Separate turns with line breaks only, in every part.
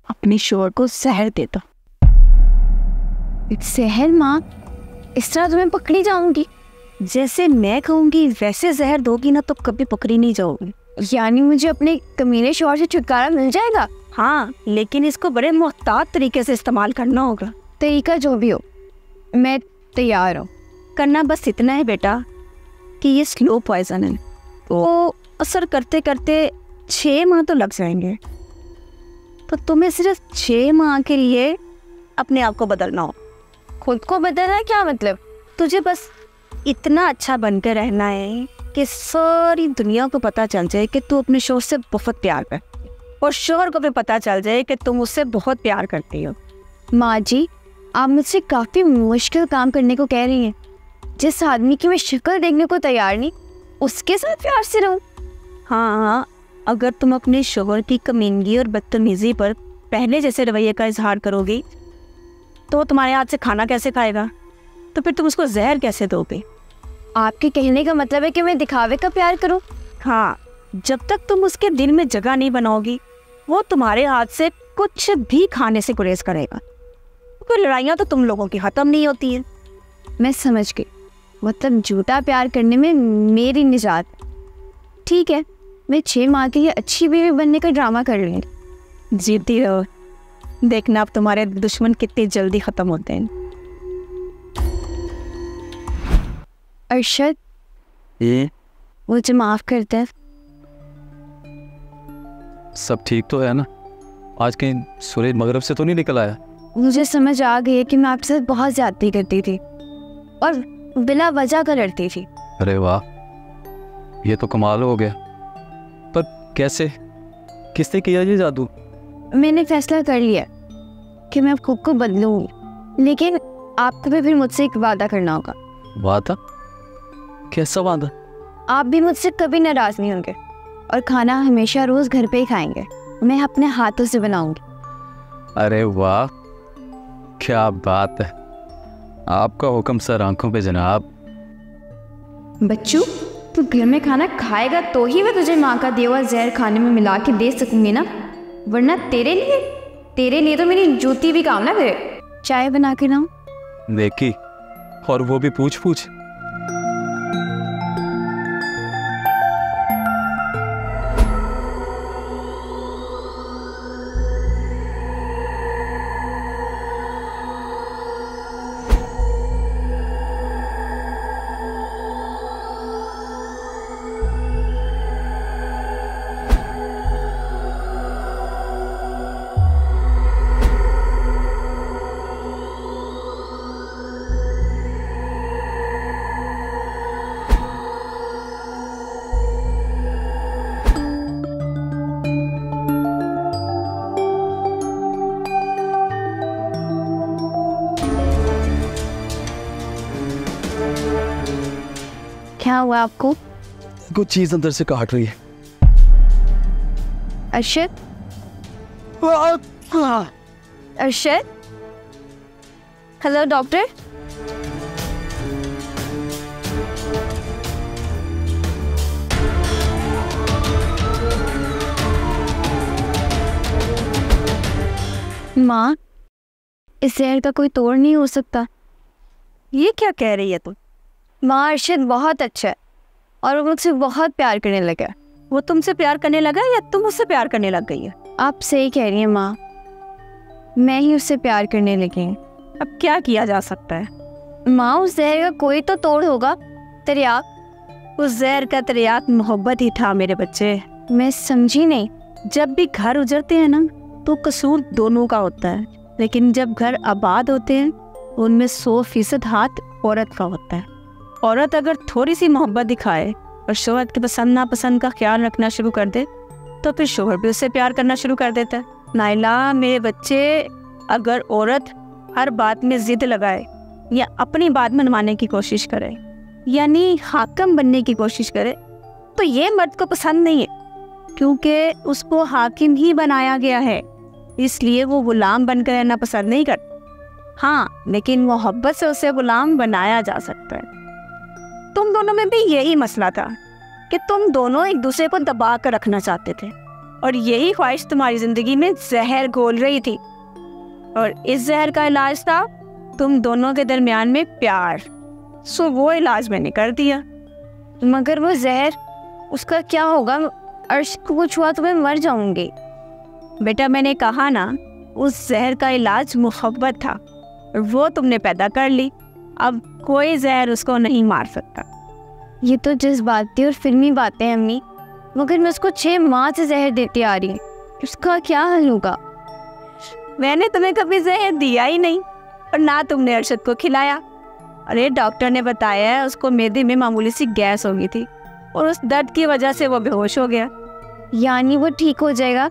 अपने शोहर को जहर दे दो।
जहर माँ? इस तरह तुम्हें पकड़ी जाऊंगी?
जैसे मैं कहूँगी वैसे जहर दोगी ना तो कभी पकड़ी नहीं जाओगी।
यानी मुझे अपने कमीने शोहर से छुटकारा मिल जाएगा?
हाँ, लेकिन इसको बड़े मोहतात तरीके से इस्तेमाल करना होगा।
तरीका जो भी हो, मैं तैयार हूँ।
करना बस इतना है बेटा कि ये स्लो पॉइजन है, तो असर करते करते 6 माह तो लग जाएंगे। तो तुम्हें सिर्फ 6 माह के लिए अपने आप को बदलना हो।
खुद को बदलना है? क्या मतलब?
तुझे बस इतना अच्छा बनकर रहना है कि सारी दुनिया को पता चल जाए कि तू अपने शोहर से बहुत प्यार करती है और शोहर को भी पता चल जाए कि तुम उससे बहुत प्यार करती हो।
माँ जी, आप मुझसे काफ़ी मुश्किल काम करने को कह रही हैं। जिस आदमी की मैं शक्ल देखने को तैयार नहीं, उसके साथ प्यार से रहूं?
हाँ, अगर तुम अपने शोहर की कमीनगी और बदतमीजी पर पहले जैसे रवैये का इजहार करोगी तो तुम्हारे हाथ से खाना कैसे खाएगा? तो फिर तुम उसको जहर कैसे दोगे?
आपके कहने का मतलब है कि मैं दिखावे का प्यार करूं?
हाँ, जब तक तुम उसके दिल में जगह नहीं बनाओगी वो तुम्हारे हाथ से कुछ भी खाने से गुरेज करेगा। कोई लड़ाइयाँ तो तुम लोगों की ख़त्म नहीं होती है।
मैं समझ गई, मतलब झूठा प्यार करने में मेरी निजात। ठीक है, मैं 6 माह के लिए अच्छी बीवी बनने का ड्रामा कर लूँगी।
जीती रहो, देखना अब तुम्हारे दुश्मन कितनी जल्दी ख़त्म होते हैं।
अरशद,
ये
मुझे माफ़ कर दे।
सब ठीक तो है ना? आज कहीं सूरज मगरब से तो नहीं निकल आया?
मुझे समझ आ गई है कि मैं आपसे बहुत ज्यादती करती थी और बिला वजह का लड़ती थी।
अरे वाह, ये तो कमाल हो गया। पर कैसे, किसने किया ये जादू?
मैंने फैसला कर लिया कि मैं खुद को बदलूंगी, लेकिन आपको भी फिर मुझसे एक वादा करना होगा।
वादा? कैसा वादा?
आप भी मुझसे कभी नाराज नहीं होंगे और खाना हमेशा रोज घर पे ही खाएंगे। मैं अपने हाथों से बनाऊंगी।
अरे वाह, क्या बात है। आपका हुक्म सर आंखों पे जनाब।
बच्चू, तू घर में खाना खाएगा तो ही मैं तुझे माँ का दिया हुआ जहर खाने में मिला के दे सकूंगी ना, वरना तेरे लिए तो मेरी जूती भी काम ना करे। चाय बना के लाऊं?
देखी, और वो भी पूछ पूछ।
क्या हुआ आपको?
कुछ चीज अंदर से काट रही है।
Arshad, Arshad, hello doctor. माँ, इस जहर का कोई तोड़ नहीं हो सकता।
ये क्या कह रही है तुम?
माँ, अरशद बहुत अच्छा है और वो मुझसे बहुत प्यार करने लगा।
वो तुमसे प्यार करने लगा या तुम उससे प्यार करने लग गई है?
आप सही कह रही हैं माँ, मैं ही उससे प्यार करने लगी हूँ।
अब क्या किया जा सकता है?
माँ, उस जहर का कोई तो तोड़ होगा। तरियाक?
उस जहर का तरियाक मोहब्बत ही था मेरे बच्चे।
मैं समझी नहीं।
जब भी घर उजड़ते हैं ना तो कसूर दोनों का होता है, लेकिन जब घर आबाद होते हैं उनमें 100% हाथ औरत का होता है। औरत अगर थोड़ी सी मोहब्बत दिखाए और शोहर की पसंद नापसंद का ख्याल रखना शुरू कर दे तो फिर शोहर भी उससे प्यार करना शुरू कर देता है। नाइला मेरे बच्चे, अगर औरत हर बात में जिद लगाए या अपनी बात मनवाने की कोशिश करे, यानी हाकिम बनने की कोशिश करे, तो ये मर्द को पसंद नहीं है, क्योंकि उसको हाकिम ही बनाया गया है, इसलिए वो गुलाम बनकर रहना पसंद नहीं करता। हाँ, लेकिन मोहब्बत से उसे गुलाम बनाया जा सकता है। तुम दोनों में भी यही मसला था कि तुम दोनों एक दूसरे को दबा कर रखना चाहते थे, और यही ख्वाहिश तुम्हारी जिंदगी में जहर घोल रही थी, और इस जहर का इलाज था तुम दोनों के दरमियान में प्यार। सो वो इलाज मैंने कर दिया।
मगर वो जहर, उसका क्या होगा? अर्श को कुछ हुआ तो मैं मर जाऊंगी।
बेटा मैंने कहा ना, उस जहर का इलाज मोहब्बत था, और वो तुमने पैदा कर ली। अब कोई जहर उसको नहीं मार सकता।
ये तो जज्बाती और फिल्मी बातें हैं अम्मी, मगर मैं उसको 6 माह से जहर देती आ रही हूँ। उसका क्या हल होगा?
मैंने तुम्हें कभी जहर दिया ही नहीं, और ना तुमने अरशद को खिलाया। अरे डॉक्टर ने बताया है उसको मैदे में मामूली सी गैस हो गई थी, और उस दर्द की वजह से वो बेहोश हो गया।
यानी वो ठीक हो जाएगा,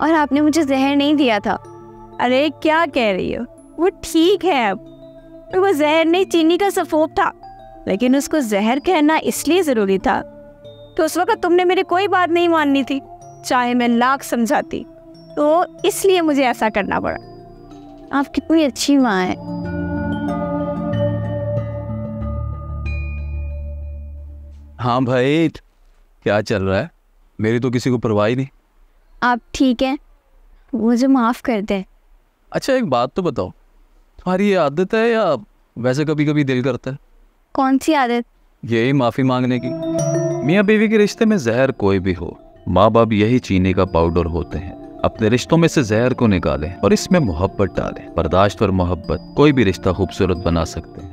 और आपने मुझे जहर नहीं दिया था?
अरे क्या कह रही हो, वो ठीक है अब। वो जहर नहीं, चीनी का सफोप था, लेकिन उसको जहर कहना इसलिए ज़रूरी था तो उस वक्त तुमने मेरी कोई बात नहीं माननी थी, चाहे मैं लाख समझाती। तो इसलिए मुझे ऐसा करना पड़ा।
आप कितनी अच्छी माँ है।
हाँ भाई, क्या चल रहा है? मेरी तो किसी को परवाह ही नहीं।
आप ठीक हैं? मुझे माफ़ कर दें।
अच्छा एक बात तो बताओ, तुम्हारी ये आदत है या वैसे कभी कभी दिल करता है?
कौन सी आदत?
यही माफ़ी मांगने की। मियाँ बीवी के रिश्ते में जहर कोई भी हो, माँ बाप यही चीनी का पाउडर होते हैं। अपने रिश्तों में से जहर को निकालें और इसमें मोहब्बत डालें। बर्दाश्त और मोहब्बत कोई भी रिश्ता खूबसूरत बना सकते हैं।